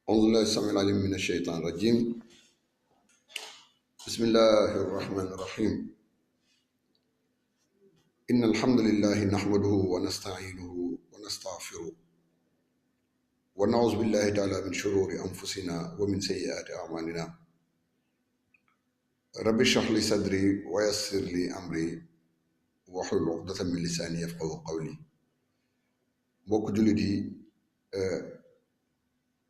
أعوذ بالله السميع العليم من الشيطان الرجيم. بسم الله الرحمن الرحيم. إن الحمد لله نحمده ونستعينه ونستغفره ونعوذ بالله تعالى من شرور أنفسنا ومن سيئات أعمالنا. رب اشرح لي صدري ويسر لي أمري واحلل عقدة من لساني يفقهوا قولي. mbokk jullit yi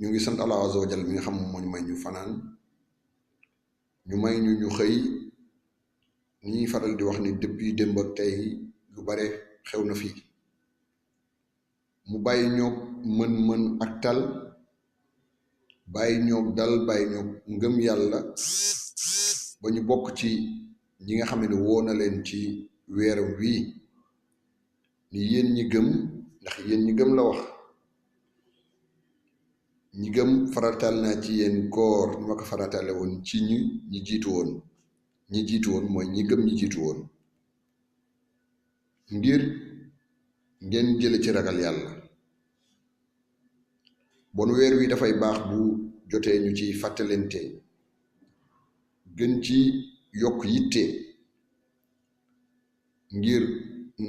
ñu ngi sant Allah azza wa jalla mi nga xam moo ñu may ñu fanaan ñu may ñu xëy ni ñuy faral di wax ni depuis démb ak tey lu bare xew na fii mu bàyyi ñoog mën-mën ak tal bàyyi ñoog dal bàyyi ñoog ngëm yàlla ba ñu bokk ci ñi nga xam ne woo na leen ci weeram wii ni yéen ñi gëm ndax yéen ñi gëm la wax ñi gëm faratal naa ci yéen koor ni ma ko faratale woon ci ñi jiitu woon mooy ñi gëm ñi jiitu woon ngir ngeen jële ci ragal yàlla. bon weer wi dafay baax bu jotee ñu ci fàttalente gën ci yokk yitte ngir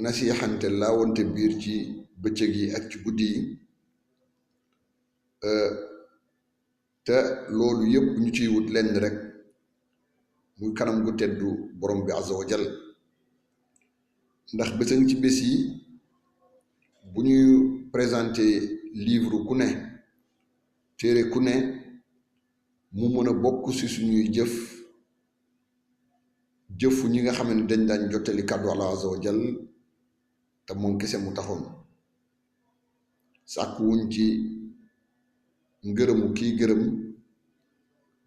nasixante laawante biir ci bëccëg yi ak ci guddi yi te loolu yëpp ñu ciy wut lenn rek muy kanam gu teddu borom bi azza wa jal ndax bés a ngi ci bés yi bu ñuy présenté livre ku ne téere ku ne mu mën a bokk ci suñuy jëfu ñi nga xam ne dañ daan jottali kàddu Allah azza wa jal te moom kese mu taxoon sàkk wuñ ci ngërëmu kii gërëm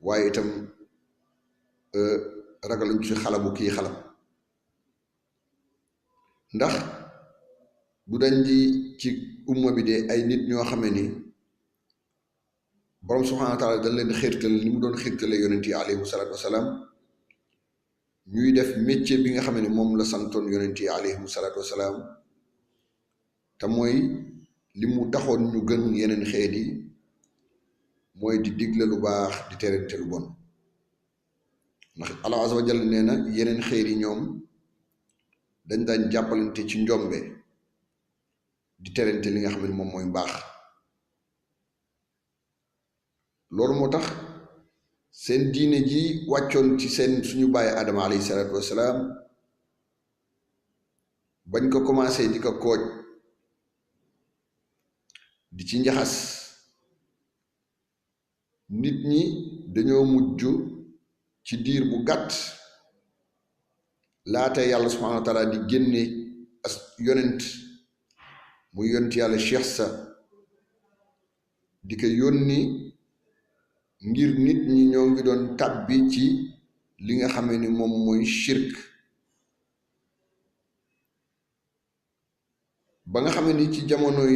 waaye itam ragaluñ ci xalabu kii xalab ndax du dañ di ci umma bi de ay nit ñoo xame ni borom subhanahu wa taala dañ leen xiirtal ni mu doon xiirtale yonent yi alayhi salaatu wasalaam ñuy def métier bi nga xam ne moom la santoon yonent yi alayhi salaatu wasalaam te mooy li mu taxoon ñu gën yeneen xeet yi mooy di digle lu baax di terante lu bon ndax Allah azza wa jalla nee na yeneen xeet yi ñoom dañ daan jàppalante ci njombe di terante li nga xam ne moom mooy mbaax. loolu moo tax seen diine ji wàccoon ci seen suñu bàyyi Adama alayhi salaatu wasalaam bañ ko commencé di ko kooj di ci njaxas nit ñi dañoo mujj ci diir bu gàtt laata yàlla subhanahu wa taala di génne as yonent muy yonent yàlla Cheikh sa di ko yónni ngir nit ñi ñoo ngi doon tàbbi ci li nga xamee ni moom mooy shirk ba nga xamee ni ci jamonoy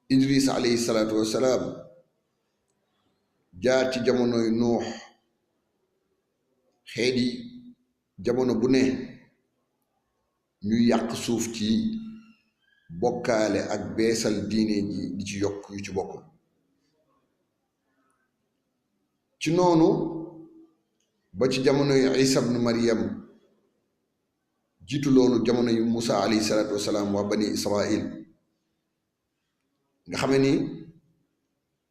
Idris alayhi salaatu wassalaam jaar ci jamonoy Nuux xeet yi jamono bu ne ñuy yàq suuf ci bokkaale ak beesal diine ji di ci yokk yu ci bokkul ci noonu ba ci jamonoy Isa ibn Maryam jiitu loolu jamono yu Musa alayhi salaatu wassalaam waa bani Israil nga xamee ni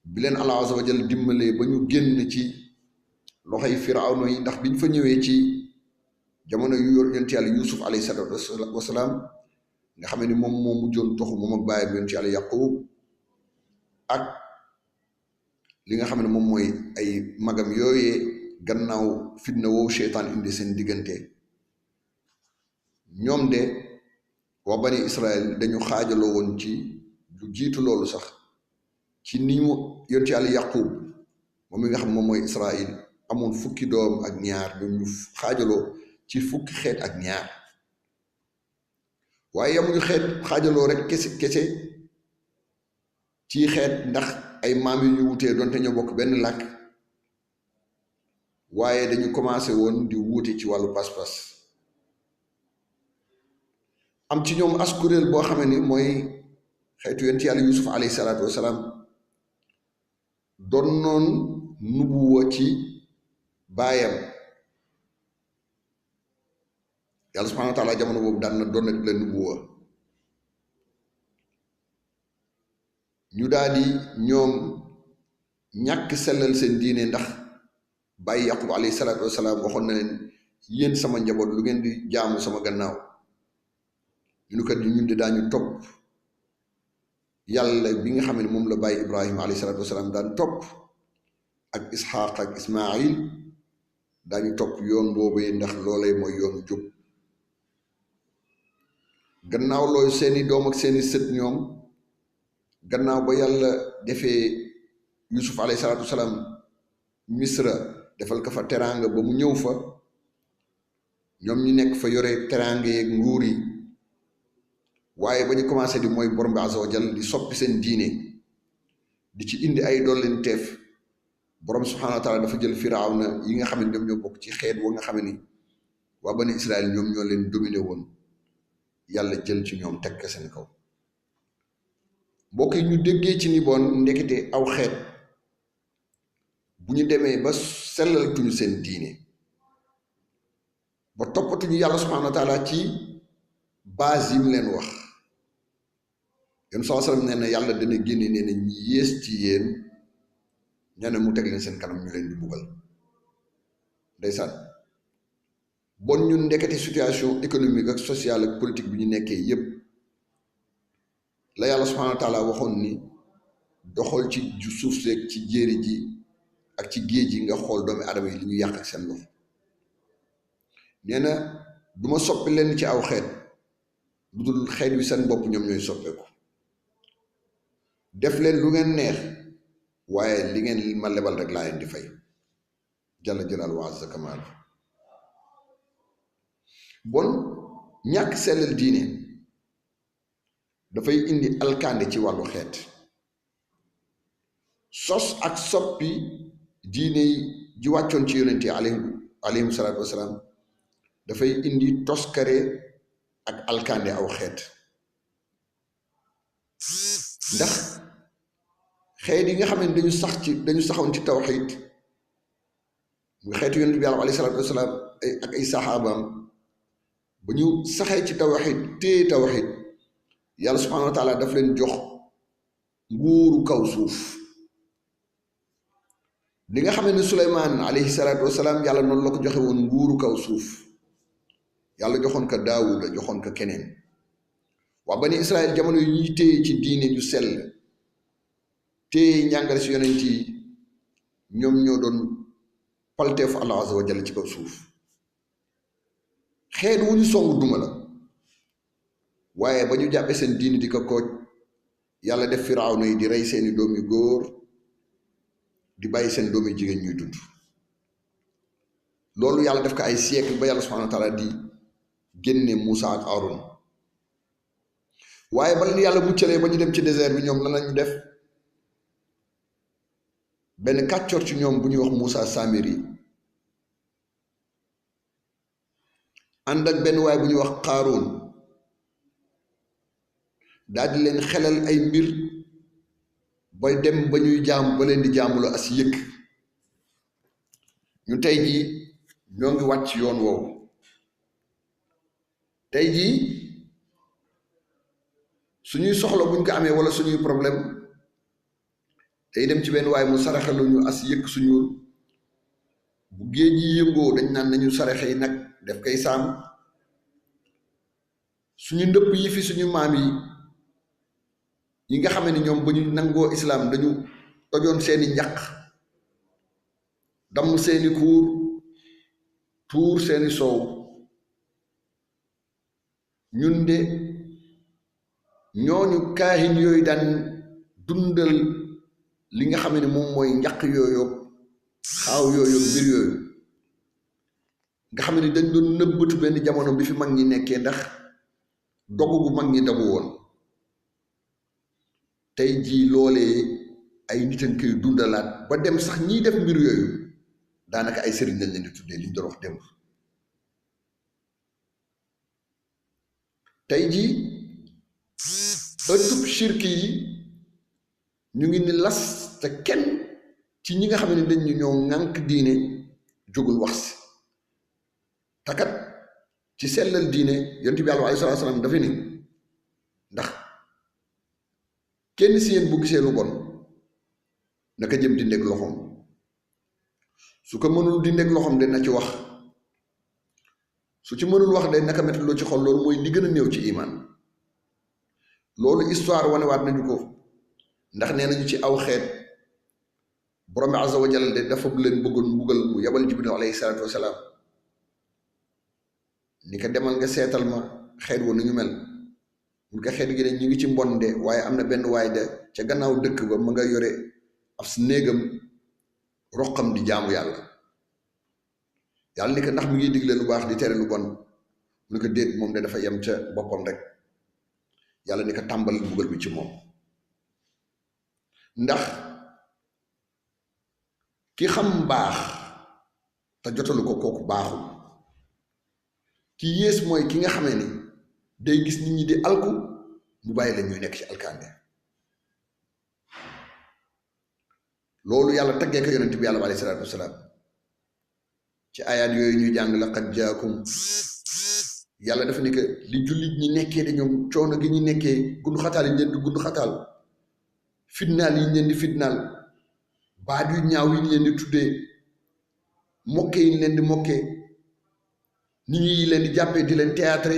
bi leen Allah azza wa jalla dimbalee ba ñu génn ci loxoy Firawna yi ndax biñ fa ñëwee ci jamono yu yonent yàlla Yuusuf alayhi salaatu wassalaam nga xamee ni moom moo mujjoon toxu moom ak bàyyi bi yonent yàlla Yaqub ak li nga xam ne moom mooy ay magam yooyee gannaaw fitna woowu seytaan indi seen diggante ñoom de waa bani Israël dañu xaajaloo woon ci lu jiitu loolu sax ci ni mu yonent yàlla Yaqub moom mi nga xam moom mooy Israël amoon fukki doom ak ñaar ñoom ñu xaajaloo ci fukki xeet ak ñaar waaye yamuñu xeet xaajaloo rek kese ci xeet ndax ay maam yu ñu wutee doonte ñoo bokk benn làkk waaye dañu commencé woon di wuute ci wàllu pas-pas am ci ñoom as kuréel boo xamee ni mooy xeetu yonent yàlla Yuusuf alayhi salaatu wasalaam donnoon nubuwa ci baayam yàlla subhanahu wa taala jamono boobu daan na doon la nubuwa ñu daal di ñoom ñàkk sellal seen diine ndax bàyyi yaqub alayhi salaatu wasalaam waxoon na leen yéen sama njaboot lu ngeen di jaamu sama gannaaw ñu kat ñun di daañu topp yàlla bi nga xam ne moom la bàyyi ibrahima alayhi salaatu wasalaam daan topp ak isxaq ak ismail daañu topp yoon boobee ndax loolay mooy yoonu jub gannaaw looyu seeni doom ak seeni sët ñoom gannaaw ba yàlla defee yusuf alayhi salaatu wasalaam misra defal ko fa teraanga ba mu ñëw fa ñoom ñu nekk fa yore teraanga yeeg nguur yi waaye ba ñu commencé di mooy borom bi azza wa jal di soppi seen diine di ci indi ay dollenteef borom subhanahu wa taala dafa jël firawna yi nga xam ne ñoom ñoo bokk ci xeet wa nga xam ne waa bani israel ñoom ñoo leen dominé woon yàlla jël ci ñoom teg ko seen kaw mbokk yi ñu déggee ci ni bon ndekete aw xeet bu ñu demee ba sellaltuñu seen diine ba toppatuñu yàlla subhanahu wa taala ci base yi mu leen wax yéen saa sallam nee na yàlla dana génne nee na ñi yées ci yéen ñane mu teg leen seen kanam ñu leen di buggal ndeysaan bon ñun ndekete situation économique ak sociale ak politique bi ñu nekkee yépp la yàlla subhanahu wa taala waxoon ni doxal ci suuf seeg ci jéeri ji ak ci géej gi nga xool doomi adama yi li ñu yàq ak seen loxo nee na du ma soppi leen ci aw xeet lu dul xeet wi seen bopp ñoom ñooy soppeeku def leen lu ngeen neex waaye li ngeen ma lebal rek laa leen di fay jalla jalaal wa azza kamaal bon ñàkk sellal diine dafay indi alkande ci wàllu xeet sos ak soppi diine ji wàccoon ci yonente alayhim salaatu wasalaam dafay indi toskare ak alkande aw xeet ndax xeet yi nga xam ne dañu saxoon ci tawxiid muy xeetu yonente bi alayhi salaatu wasalaam ak ay saxaabaam ba ñu saxee ci tawxiid téye tawxiid yàlla subhanahu wa taala daf leen jox nguuru kaw suuf li nga xam ne Suleymaan alayhi salaatu wasalaam yàlla noonu la ko joxe woon nguuru kaw suuf yàlla joxoon ko Daawuda joxoon ko keneen waa bani Israël jamono yi ñuy téye ci diine ju sell téye njàngale si yonent yi ñoom ñoo doon palteefu Allah azza wa jalla ci kaw suuf xeet wu ñu song duma la waaye ba ñu jàppee seen diine di ko kooj yàlla def firawna yi di rey seeni doom yu góor di bàyyi seen doom yu jigéen ñuy dund loolu yàlla def ko ay siècle ba yàlla subhanahu wa taala di génne Moussa ak Aaron waaye ba leen yàlla muccalee ba ñu dem ci désert bi ñoom lan lañu def benn kàccoor ci ñoom bu ñuy wax Moussa Samiri ànd ak benn waaye bu ñuy wax Qaaruun daal di leen xelal ay mbir ba dem ba ñuy jaam ba leen di jaamuloo as yëkk ñu tey jii ñoo ngi wàcc yoon woowu tey jii suñuy soxla buñ ko amee wala suñuy problème tey dem ci benn waaye mu saraxelu ñu as yëkk suñu bu géej yi yëngoo dañ naan nañu saraxe yi nag def koy saam suñu ndëpp yi fi suñu maam yi nga xam ne ñoom ba ñu nangoo islaam dañu tojoon seeni njaq damm seeni kuur tuur seeni soow ñun de ñooñu kaahin yooyu daan dundal li nga xam ne moom mooy njaq yooyu xaaw yooyu mbir yooyu nga xam ne dañ doon nëbbatu benn jamono bi fi mag ñi nekkee ndax dogu gu mag ñi dagu woon tey jii loolee ay nit a koy dundalaat ba dem sax ñiy def mbir yooyu daanaka ay sëriñ lañ leen di tuddee liñ doon wax démb tey jii ëttub shirk yi ñu ngi ni las te kenn ci ñi nga xam ne dañ ñu ñoo ŋànk diine jógul wax si takat ci sellal diine yonent bi alayhi salaatu salaam dafa ni ndax kenn si yéen bu gisee lu bon naka jëm dindeeg loxoom su ko mënul dindeeg loxoom de na ci wax su ci mënul wax de naka metti loo ci xol loolu mooy li gën a néew ci iman loolu histoire wanewaat nañu ko ndax nee nañu ci aw xeet borom bi azza wa jalla de dafa leen bëggoon mbugal mu yabal jibril alayhi salaatu wasalaam ni ko demal nga seetal ma xeet woon ñu mel mun ko xeet gi ne ñu ngi ci mbon de waaye am na benn waay de ca gannaaw dëkk ba ma nga yore af si néegam roqam di jaamu yàlla yàlla ni ko ndax mi ngi digle lu baax di tere lu bon mu ne ko déet moom de dafa yem ca boppam rek yàlla ni ko tàmbal mbugal bi ci moom ndax ki xam baax te jotalu ko kooku baaxul ki yées mooy ki nga xamee ni day gis nit ñi di alku mu bàyyi la ñuy nekk ci alkande loolu yàlla taggee ko yonent bi yàlla alayhi salaatu wasalaam ci ayaat yooyu ñuy jàng laqad jaakum yàlla dafa ni que li jullit ñi nekkee de ñoom coono gi ñu nekkee gundu xataal yi ñu leen di gundu xataal fitnaal yi ñu leen di fitnaal baat yu ñaaw yi ñu leen di tuddee mokke yi ñu leen di mokkee nit ñi leen di jàppee di leen théâtre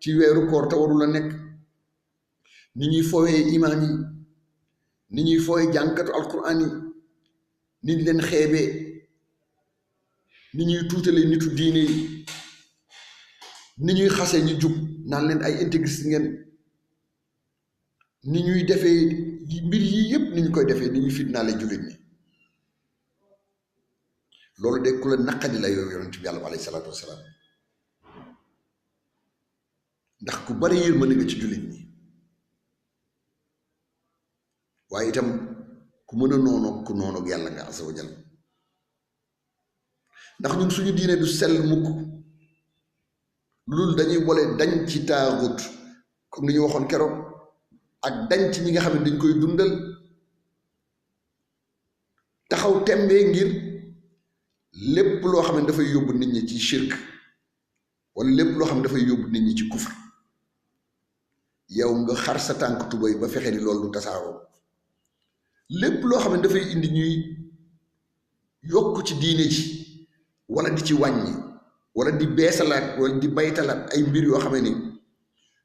ci weeru koor te warul a nekk nit ñuy fooyee imaam yi nit ñuy fooyee jànkatu alquran yi nit leen xeebee nit ñuy tuutale nitu diine yi nit ñuy xase ñu jub naan leen ay intégriste ngeen ni ñuy defee mbir yii yëpp ni ñu koy defee ni ñuy fitnaale jullit ñi loolu de ku la naqadi la yow yonent bi yàlla alayhi salaatu wasalaam ndax ku bari yërmande nga ci jullit ñi waaye itam ku mën a noonoog ku noonoog yàlla nga azza wa jal ndax ñun suñu diine du sell mukk loolu dañuy boole dañ ci taaxut comme ni ñu waxoon keroog ak dañ ci ñi nga xam ne dañ koy dundal taxaw tembee ngir lépp loo xam ne dafay yóbbu nit ñi ci shirk wala lépp loo xam ne dafay yóbbu nit ñi ci kufr yow nga xar sa tànk tubay ba fexe ni loolu du tasaaroo lépp loo xam ne dafay indi ñuy yokk ci diine ji wala di ci wàññi wala di beesalaat wala di baytalaat ay mbir yoo xam ne ni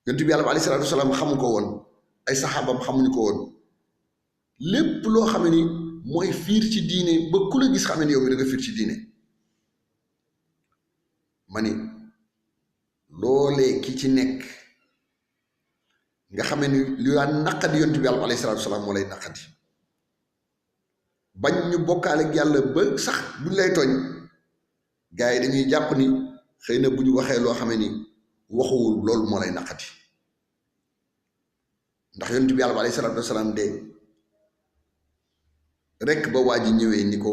yonent bi yàlla alayhi salaatu wasalaam xamu ko woon ay saxaabam xamuñu ko woon lépp loo xam ne ni mooy fiir ci diine ba ku la gis xam ne yow mi da nga fiir ci diine ma ni loolee ki ci nekk nga xam ne ni li daan naqadi yonent bi yàlla alayhi salaatu wasalaam moo lay naqadi bañ ñu bokkaale ak yàlla ba sax buñ lay tooñ gars yi dañuy jàpp ni xëy na bu ñu waxee loo xam ne ni waxuwul loolu moo lay naqadi ndax yonent bi yàlla alayhi salaatu wasalaam de rek ba waa ji ñëwee ni ko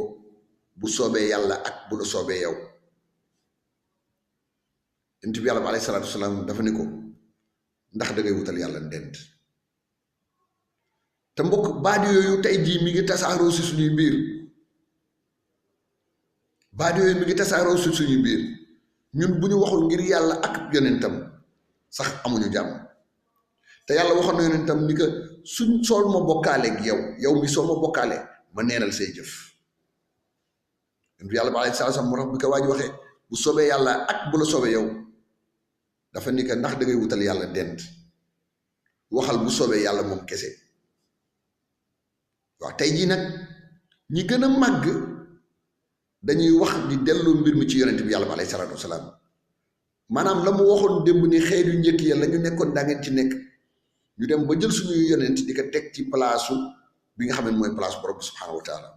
bu soobee yàlla ak bu la soobee yow yonent bi yàlla alayhi salaatu wasalaam dafa ni ko ndax da ngay wutal yàlla ndend te mbokk baat yooyu tey jii mi ngi tasaaroo si suñuy biir baat yooyu mi ngi tasaaroo si suñuy biir ñun bu ñu waxul ngir yàlla ak yonentam sax amuñu jàmm te yàlla waxoon na yonentam ni que suñ sool ma bokkaaleeg yow mi soo ma bokkaale ma neenal say jëf yàlla ba alayhi salaam moo tax bi ko waa ji waxee bu soobee yàlla ak bu la soobee yow dafa ni que ndax da ngay wutal yàlla dend waxal bu soobee yàlla moom kese waaw tey jii nag ñi gën a màgg dañuy wax di delloo mbir mi ci yonent bi yàlla bi alayhi salaatu wasalaam maanaam la mu waxoon démb ni xeet yu njëkk ya la ñu nekkoon daa ngeen ci nekk ñu dem ba jël suñuy yonent di ko teg ci palaasu bi nga xam ne mooy place borom bi subhaanahu wa taala